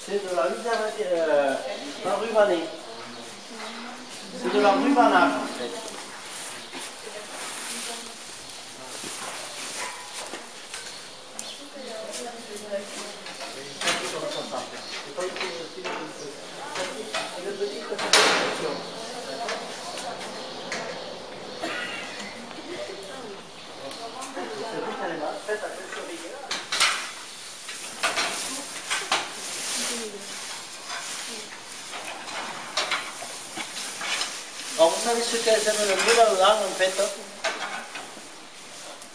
C'est de la rubanée. C'est de la rubanage en fait. Alors vous savez ce qu'elles aiment le mieux là-dedans en fait?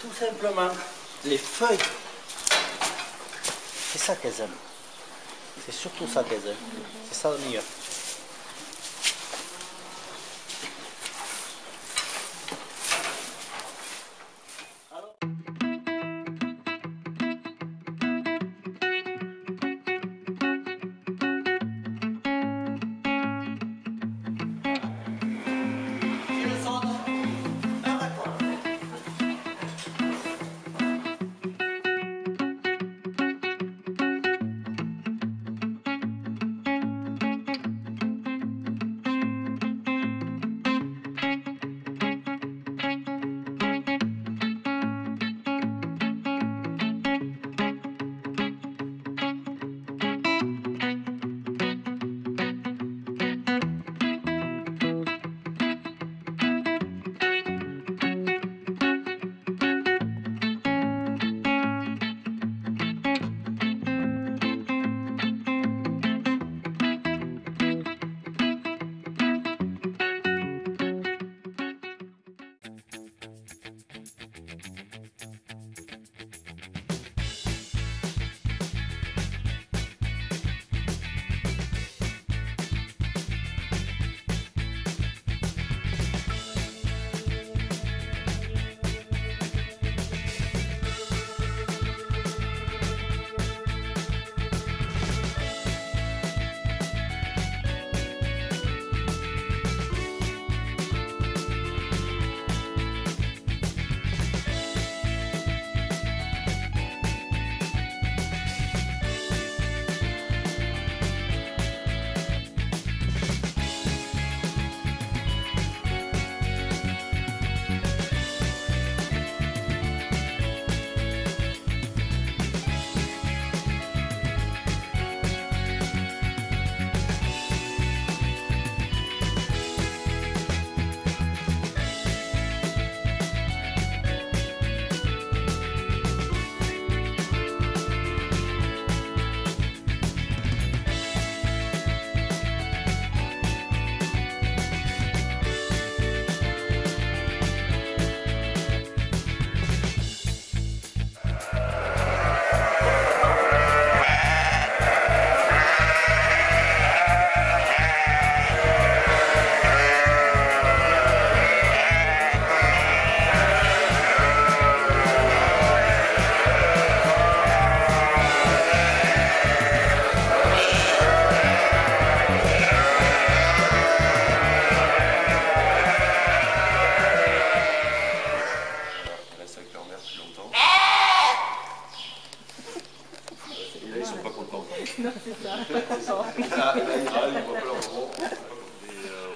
Tout simplement les feuilles. C'est ça qu'elles aiment. C'est surtout ça qu'elles aiment. C'est ça le meilleur.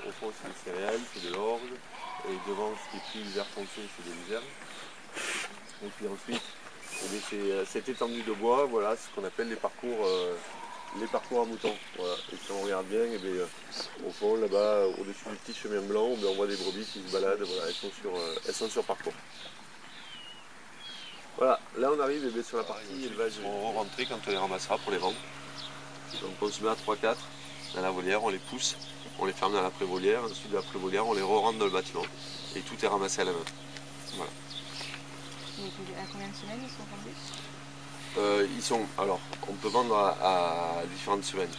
Au fond, c'est des céréales, c'est de l'orge. Et devant, ce qui est plus vert foncé, c'est des luzernes. Et puis ensuite, c'est cette étendue de bois, voilà, c'est ce qu'on appelle les parcours à moutons. Voilà. Et si on regarde bien, et bien au fond, là-bas, au-dessus du petit chemin blanc, on voit des brebis qui se baladent, voilà, elles sont sur parcours. Voilà, là on arrive sur la partie élevage. On va rentrer quand on les ramassera pour les vendre. Donc on se met à 3-4 dans la volière, on les pousse, on les ferme dans la prévolière, ensuite de la prévolière on les re-rentre dans le bâtiment et tout est ramassé à la main. Voilà. Et à combien de semaines ils sont vendus? Alors, on peut vendre à différentes semaines.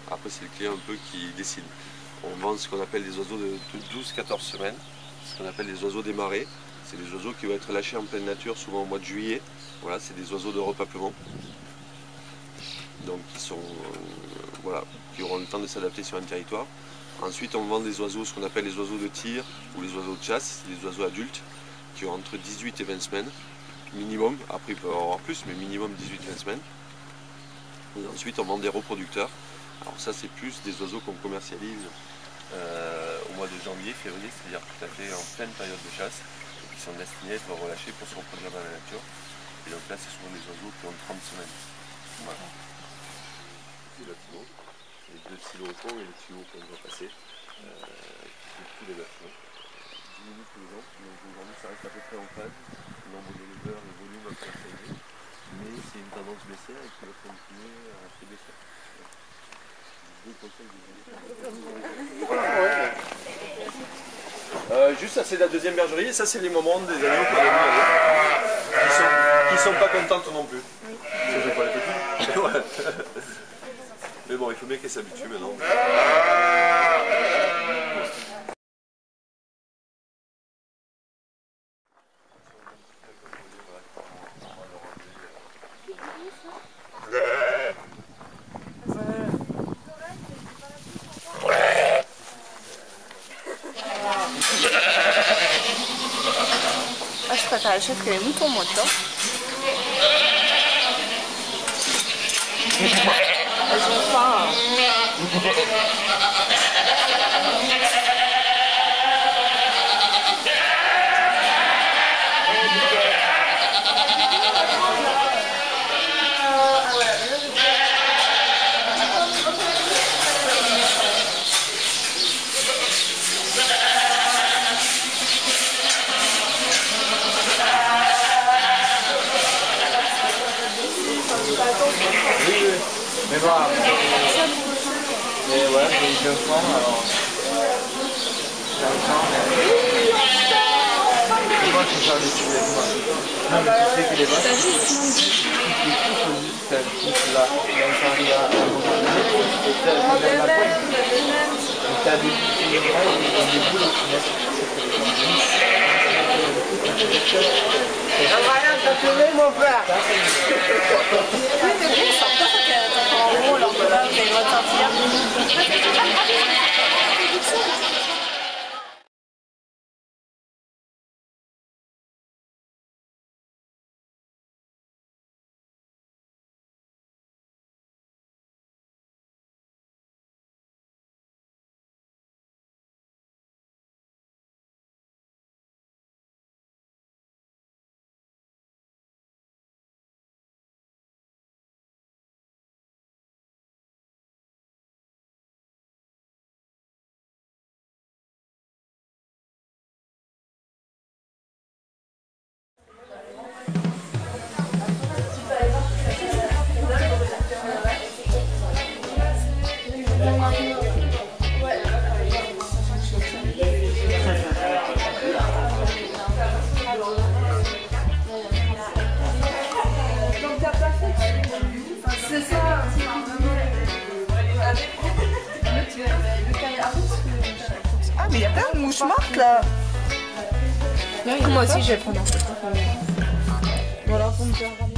Après c'est le client un peu qui décide. On vend ce qu'on appelle des oiseaux de 12-14 semaines, ce qu'on appelle des oiseaux des marais. C'est des oiseaux qui vont être lâchés en pleine nature, souvent au mois de juillet. Voilà, c'est des oiseaux de repeuplement. Donc qui auront le temps de s'adapter sur un territoire. Ensuite on vend des oiseaux, ce qu'on appelle les oiseaux de tir ou les oiseaux de chasse, c'est des oiseaux adultes qui ont entre 18 et 20 semaines minimum, après il peut y avoir plus, mais minimum 18-20 semaines. Et ensuite on vend des reproducteurs. Alors ça c'est plus des oiseaux qu'on commercialise au mois de janvier, février, c'est-à-dire tout à fait en pleine période de chasse, et qui sont destinés à être relâchés pour se reproduire dans la nature. Et donc là c'est souvent des oiseaux qui ont 30 semaines. Voilà. C'est le bâtiment, les deux silos au fond et le tuyau qu'on doit passer, qui fait tous les bâtiments. Diminue tous les ans, donc aujourd'hui ça reste à peu près en phase, le nombre d'éleveurs, le volume a peu changé, mais c'est une tendance baissière et qui va continuer à se baisser. Juste ça c'est la deuxième bergerie et ça c'est les moments des agneaux qu'on a qui sont pas contentes non plus. Oui. Ça j'ai pas les petits. Ouais. Mais bon il faut bien qu'elles s'habituent maintenant. Ah, je préfère les chefs que les moutons, moi, tu vois. Elles ont faim. Mais bon, mais voilà, j'ai eu 2 francs, alors... Moi, je peux faire des filets, moi. Non, mais tu sais qu'il est vache. Il pousse là, il arrive à un moment donné, et t'as la pointe. Et t'as des petits oreilles et des boules qui naissent. Voilà, t'as filmé mon frère. En gros, alors que là, vous avez le droit de sortir. Ah, mais il y a plein de mouches mortes là. Moi aussi, je vais prendre un peu. Voilà, pour me faire ramener.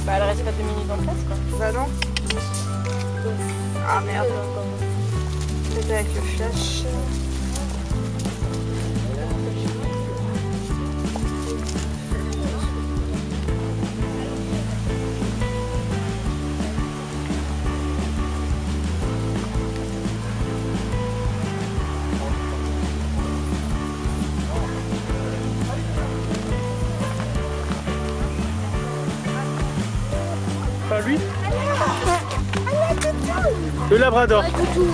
Bah elle reste pas 2 minutes en place quoi. Bah non. Ah merde. Peut-être avec le flash. Pas lui. Le labrador. Toutou.